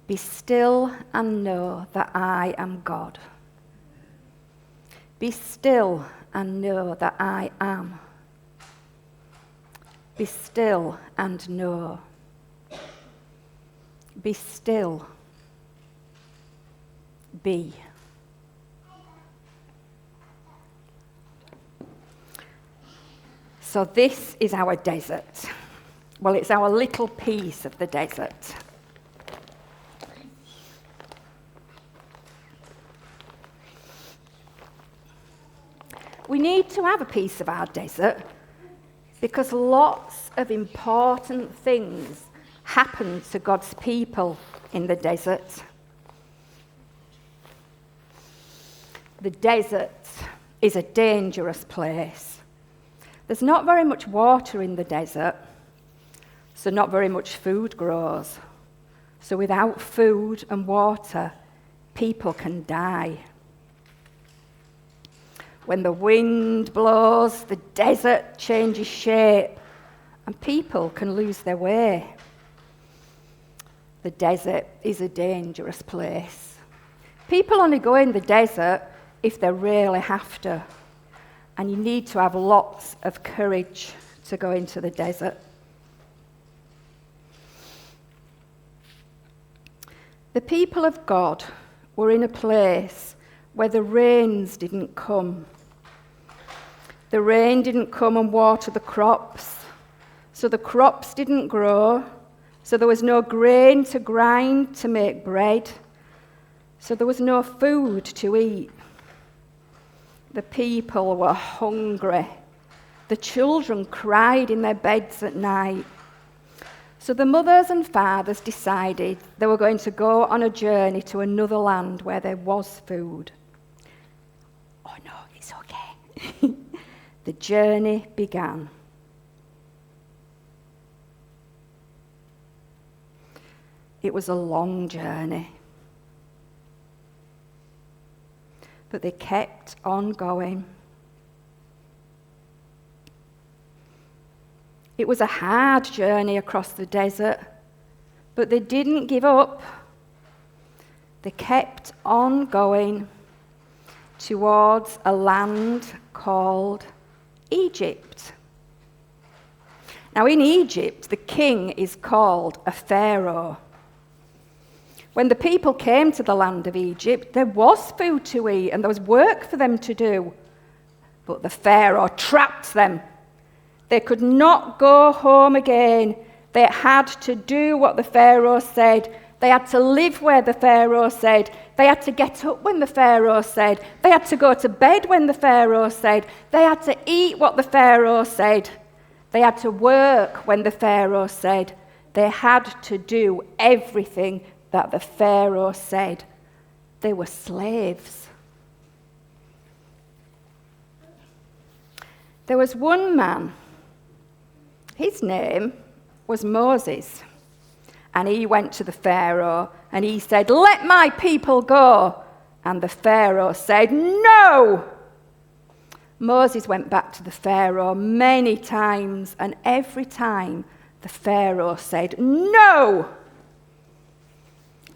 Be still and know that I am God. Be still and know that I am. Be still and know. Be still. Be. So this is our desert. Well, it's our little piece of the desert. We need to have a piece of our desert because lots of important things happen to God's people in the desert. The desert is a dangerous place. There's not very much water in the desert, so not very much food grows. So without food and water, people can die. When the wind blows, the desert changes shape, and people can lose their way. The desert is a dangerous place. People only go in the desert if they really have to, and you need to have lots of courage to go into the desert. The people of God were in a place where the rains didn't come. The rain didn't come and water the crops, so the crops didn't grow, so there was no grain to grind to make bread, so there was no food to eat. The people were hungry. The children cried in their beds at night. So the mothers and fathers decided they were going to go on a journey to another land where there was food. Oh no, it's okay. The journey began. It was a long journey. But they kept on going. It was a hard journey across the desert, but they didn't give up. They kept on going towards a land called Egypt. Now, in Egypt, the king is called a pharaoh. When the people came to the land of Egypt, there was food to eat and there was work for them to do. But the pharaoh trapped them. They could not go home again. They had to do what the pharaoh said. They had to live where the pharaoh said. They had to get up when the pharaoh said. They had to go to bed when the pharaoh said. They had to eat what the pharaoh said. They had to work when the pharaoh said. They had to do everything that the pharaoh said. They were slaves. There was one man. His name was Moses. And he went to the Pharaoh and he said, "Let my people go." And the Pharaoh said, "No." Moses went back to the Pharaoh many times, and every time the Pharaoh said, "No."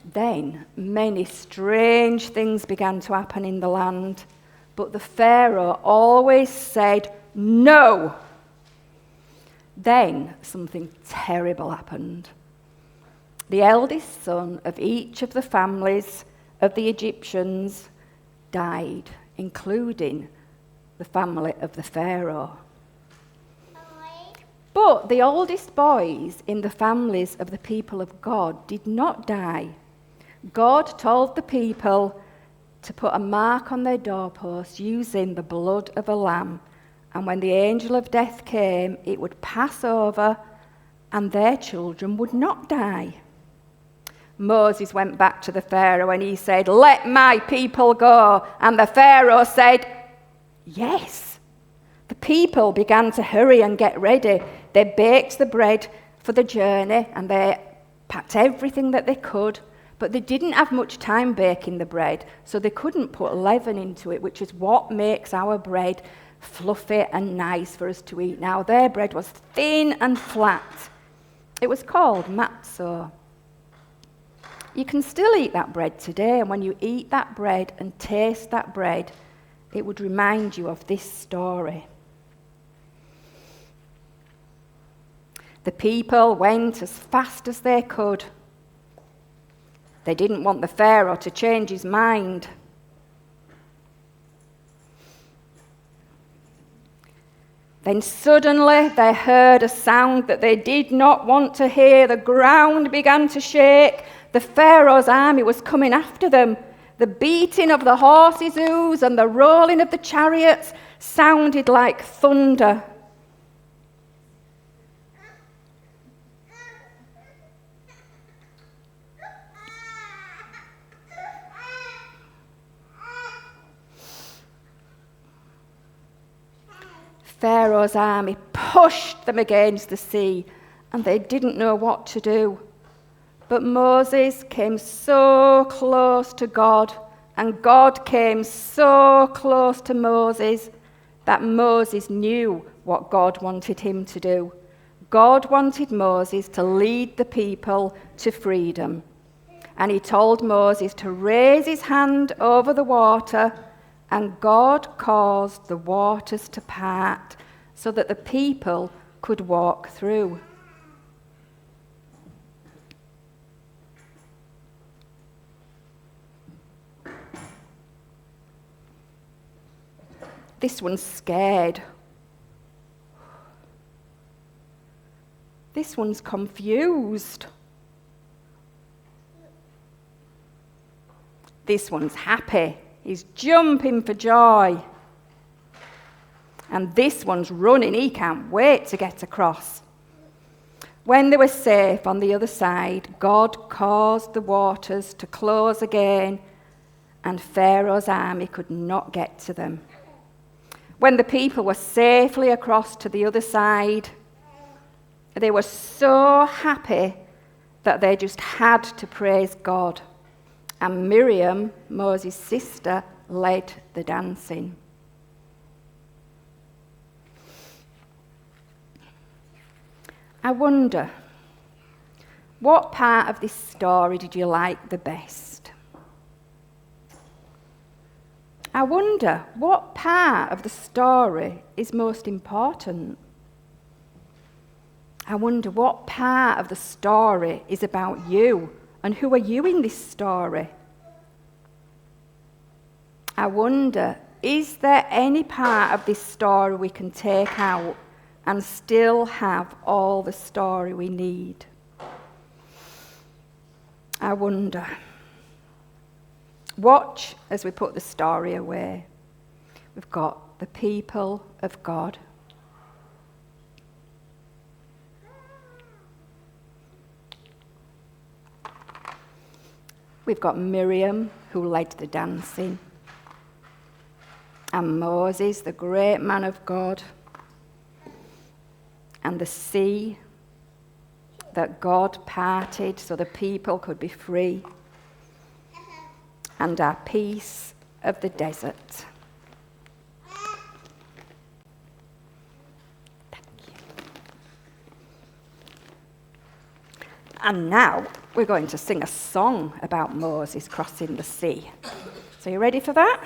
Then many strange things began to happen in the land, but the Pharaoh always said, "No." Then something terrible happened. The eldest son of each of the families of the Egyptians died, including the family of the Pharaoh. But the oldest boys in the families of the people of God did not die. God told the people to put a mark on their doorposts using the blood of a lamb, and when the angel of death came, it would pass over and their children would not die. Moses went back to the Pharaoh and he said, "Let my people go." And the Pharaoh said, "Yes." The people began to hurry and get ready. They baked the bread for the journey and they packed everything that they could, but they didn't have much time baking the bread, so they couldn't put leaven into it, which is what makes our bread fluffy and nice for us to eat. Now, their bread was thin and flat. It was called matzo. You can still eat that bread today, and when you eat that bread and taste that bread, it would remind you of this story. The people went as fast as they could. They didn't want the Pharaoh to change his mind. Then suddenly they heard a sound that they did not want to hear. The ground began to shake. The Pharaoh's army was coming after them. The beating of the horses' hooves and the rolling of the chariots sounded like thunder. Pharaoh's army pushed them against the sea, and they didn't know what to do. But Moses came so close to God, and God came so close to Moses, that Moses knew what God wanted him to do. God wanted Moses to lead the people to freedom. And he told Moses to raise his hand over the water, and God caused the waters to part so that the people could walk through. This one's scared. This one's confused. This one's happy. He's jumping for joy. And this one's running. He can't wait to get across. When they were safe on the other side, God caused the waters to close again, and Pharaoh's army could not get to them. When the people were safely across to the other side, they were so happy that they just had to praise God. And Miriam, Moses' sister, led the dancing. I wonder, what part of this story did you like the best? I wonder, what part of the story is most important? I wonder what part of the story is about you, and who are you in this story? I wonder, is there any part of this story we can take out and still have all the story we need? I wonder. Watch as we put the story away. We've got the people of God. We've got Miriam, who led the dancing, and Moses, the great man of God, and the sea that God parted so the people could be free, and our peace of the desert. Thank you. And now we're going to sing a song about Moses crossing the sea. So you ready for that?